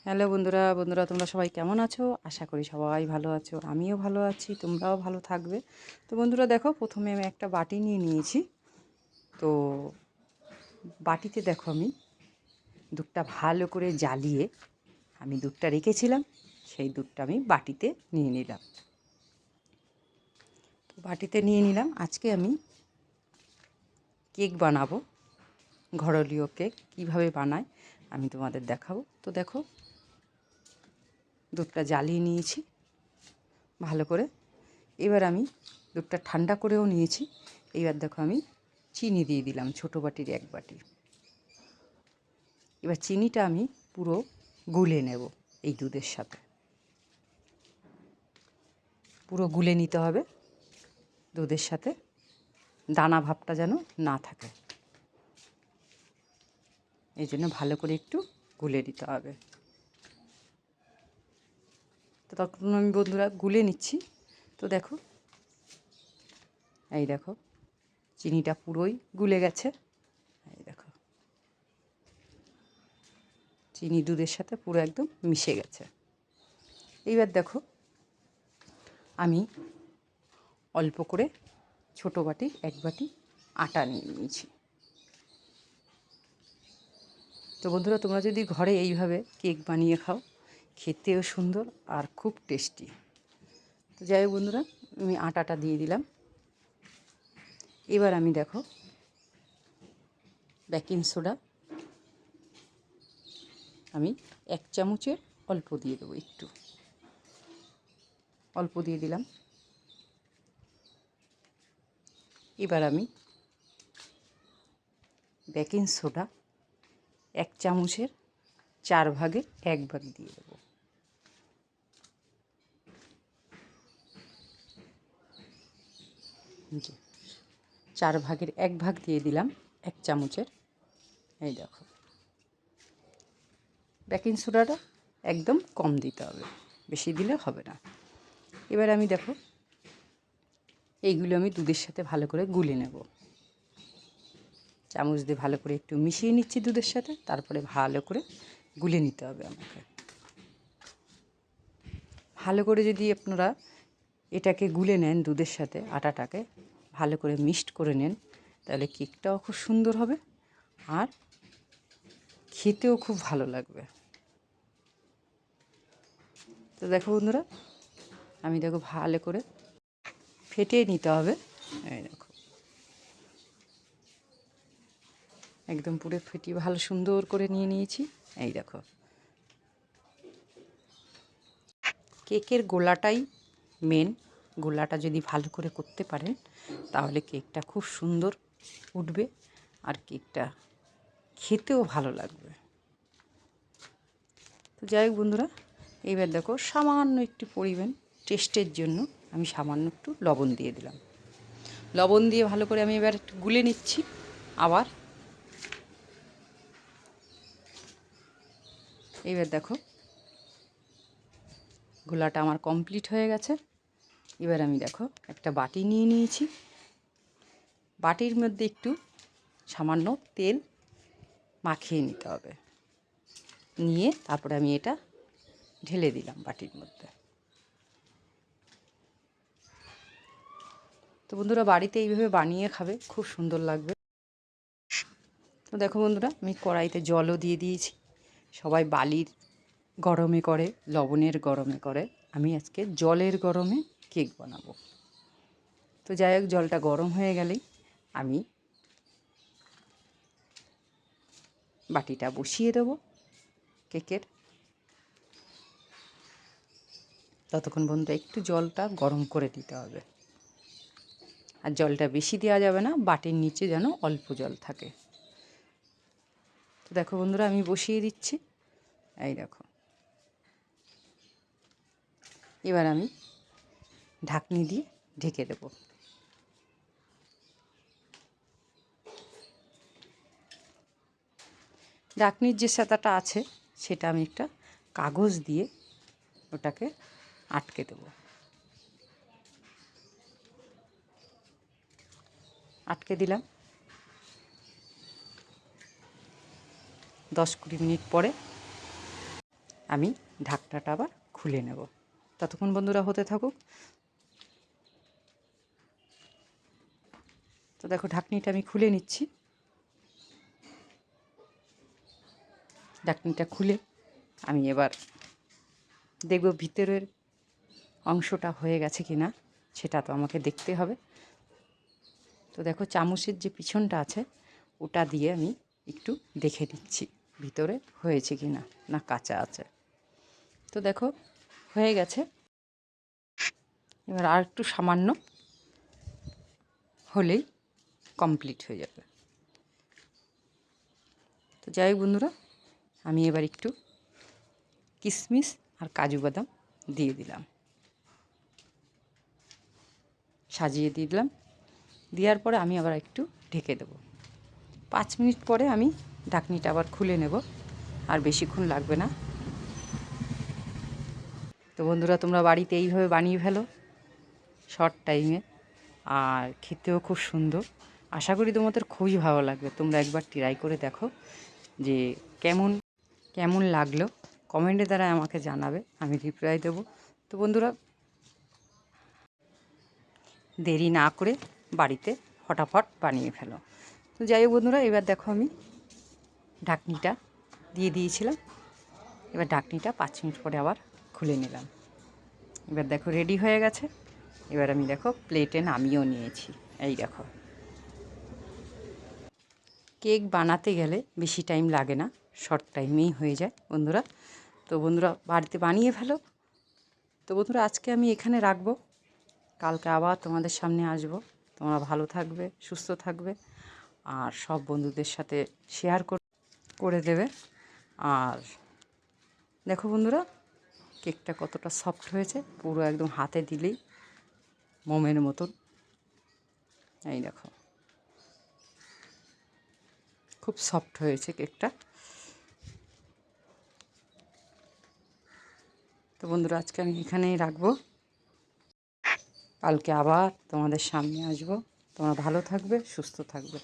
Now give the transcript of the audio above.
Hello বন্ধুরা বন্ধুরা তোমরা সবাই কেমন আছো? আশা করি সবাই ভালো আছো, আমিও ভালো আছি, তোমরাও ভালো থাকবে। তো বন্ধুরা দেখো, প্রথমে আমি একটা বাটি নিয়ে নিয়েছি। তো বাটিতে দেখো আমি দুধটা ভালো করে জ্বালিয়ে আমি দুধটা রেখেছিলাম, সেই দুধটা আমি বাটিতে নিয়ে নিলাম। তো বাটিতে নিয়ে নিলাম। আজকে আমি কেক বানাবো, ঘরোয়া কেক কীভাবে বানায় আমি তোমাদের দেখাবো। তো দেখো, দুধটা জ্বালিয়ে নিয়েছি ভালো করে। এবার আমি দুধটা ঠান্ডা করেও নিয়েছি। এইবার দেখো আমি চিনি দিয়ে দিলাম, ছোটো বাটির 1 বাটি। এবার চিনিটা আমি পুরো গুলে নেব এই দুধের সাথে, পুরো গুলে নিতে হবে দুধের সাথে, দানা ভাবটা যেন না থাকে, এই জন্য ভালো করে একটু গুলে নিতে হবে। তো তখন আমি বন্ধুরা গুলে নিচ্ছি। তো দেখো, এই দেখো চিনিটা পুরোই গুলে গেছে। এই দেখো চিনি দুধের সাথে পুরো একদম মিশে গেছে। এইবার দেখো আমি অল্প করে ছোটো বাটির 1 বাটি আটা নিয়ে নিয়েছি। তো বন্ধুরা তোমরা যদি ঘরে এইভাবে কেক বানিয়ে খাও, খেতেও সুন্দর আর খুব টেস্টি। তো যাই হোক বন্ধুরা, আমি আটাটা দিয়ে দিলাম। এবার আমি দেখো বেকিং সোডা আমি 1 চামচের অল্প দিয়ে দেবো, একটু অল্প দিয়ে দিলাম। এবার আমি বেকিং সোডা 1 চামচের 4 ভাগের 1 ভাগ দিয়ে দেবো। 4 ভাগের 1 ভাগ দিয়ে দিলাম 1 চামচের। এই দেখো বেকিং সোডাটা একদম কম দিতে হবে, বেশি দিলে হবে না। এবার আমি দেখো এইগুলো আমি দুধের সাথে ভালো করে গুলে নেব। চামচ দিয়ে ভালো করে একটু মিশিয়ে নিচ্ছি দুধের সাথে, তারপরে ভালো করে গুলে নিতে হবে আমাকে। ভালো করে যদি আপনারা এটাকে গুলে নেন, দুধের সাথে আটাটাকে ভালো করে মিক্সড করে নেন, তাহলে কেকটাও খুব সুন্দর হবে আর খেতেও খুব ভালো লাগবে। তো দেখো বন্ধুরা, আমি দেখো ভালো করে ফেটিয়ে নিতে হবে। এই দেখো একদম পুরো ফেটিয়ে ভালো সুন্দর করে নিয়ে নিয়েছি। এই দেখো কেকের গোলাটাই মেন। গোলাটা যদি ভালো করে করতে পারেন তাহলে কেকটা খুব সুন্দর উঠবে আর কেকটা খেতেও ভালো লাগবে। তো যাই হোক বন্ধুরা, এইবার দেখো সামান্য একটু পরিমাণ টেস্টের জন্য আমি সামান্য একটু লবণ দিয়ে দিলাম। লবণ দিয়ে ভালো করে আমি এবার একটু গুলে নিচ্ছি আবার। এইবার দেখো গোলাটা আমার কমপ্লিট হয়ে গেছে। এবার আমি দেখো একটা বাটি নিয়ে নিয়েছি। বাটির মধ্যে একটু সামান্য তেল মাখিয়ে নিতে হবে, নিয়ে তারপরে আমি এটা ঢেলে দিলাম বাটির মধ্যে। তো বন্ধুরা বাড়িতে এইভাবে বানিয়ে খাবে, খুব সুন্দর লাগবে। তো দেখো বন্ধুরা, আমি কড়াইতে জলও দিয়ে দিয়েছি। সবাই বালির গরমে করে, লবণের গরমে করে, আমি আজকে জলের গরমে কেক বানাবো। তো যাই হোক জলটা গরম হয়ে গেলেই আমি বাটিটা বসিয়ে দেবো কেকের। ততক্ষণ বন্ধুরা একটু জলটা গরম করে দিতে হবে, আর জলটা বেশি দেওয়া যাবে না, বাটির নিচে যেন অল্প জল থাকে। তো দেখো বন্ধুরা আমি বসিয়ে দিচ্ছি। এই দেখো এবার আমি ঢাকনি দিয়ে ঢেকে দেব। ঢাকনির যে ছাতাটা আছে সেটা আমি একটা কাগজ দিয়ে ওটাকে আটকে দেব। আটকে দিলাম। 10-20 মিনিট পরে আমি ঢাকনাটা আবার খুলে নেব। ততক্ষণ বন্ধুরা হতে থাকুক। তো দেখো ঢাকনিটা আমি খুলে নিচ্ছি। ঢাকনিটা খুলে আমি এবার দেখব ভিতরের অংশটা হয়ে গেছে কি না, সেটা তো আমাকে দেখতে হবে। তো দেখো চামচের যে পিছনটা আছে ওটা দিয়ে আমি একটু দেখে নিচ্ছি ভিতরে হয়েছে কি না, না কাঁচা আছে। তো দেখো হয়ে গেছে। এবার আর একটু সামান্য হলেই কমপ্লিট হয়ে যাবে। তো যাই হোক বন্ধুরা, আমি এবার একটু কিশমিশ আর কাজু বাদাম দিয়ে দিলাম, সাজিয়ে দিয়ে দিলাম। দেওয়ার পরে আমি আবার একটু ঢেকে দেবো। 5 মিনিট পরে আমি ঢাকনিটা আবার খুলে নেব, আর বেশিক্ষণ লাগবে না। তো বন্ধুরা তোমরা বাড়িতে এইভাবে বানিয়ে ফেলো শর্ট টাইমে, আর খেতেও খুব সুন্দর। আশা করি তোমাদের খুবই ভালো লাগবে। তোমরা একবার ট্রাই করে দেখো যে কেমন লাগলো। কমেন্টের দ্বারা আমাকে জানাবে, আমি রিপ্লাই দেবো। তো বন্ধুরা দেরি না করে বাড়িতে ফটাফট বানিয়ে ফেলো। তো যাই হোক বন্ধুরা, এবার দেখো আমি ঢাকনিটা দিয়ে দিয়েছিলাম। এবার ঢাকনিটা 5 মিনিট পরে আবার খুলে নিলাম। এবার দেখো রেডি হয়ে গেছে। এবার আমি দেখো প্লেটে নামিয়েও নিয়েছি। এই দেখো, কেক বানাতে গেলে বেশি টাইম লাগে না, শর্ট টাইমেই হয়ে যায় বন্ধুরা। তো বন্ধুরা বাড়িতে বানিয়ে ফেলো। তো বন্ধুরা আজকে আমি এখানে রাখবো, কালকে আবার তোমাদের সামনে আসবো। তোমরা ভালো থাকবে, সুস্থ থাকবে, আর সব বন্ধুদের সাথে শেয়ার করে দেবে। আর দেখো বন্ধুরা কেকটা কতটা সফট হয়েছে, পুরো একদম হাতে দিলেই মোমের মতন। এই দেখো খুব সফট হয়েছে কেকটা। তো বন্ধুরা আজকে আমি এখানেই রাখবো, কালকে আবার তোমাদের সামনে আসবো। তোমরা ভালো থাকবে, সুস্থ থাকবে।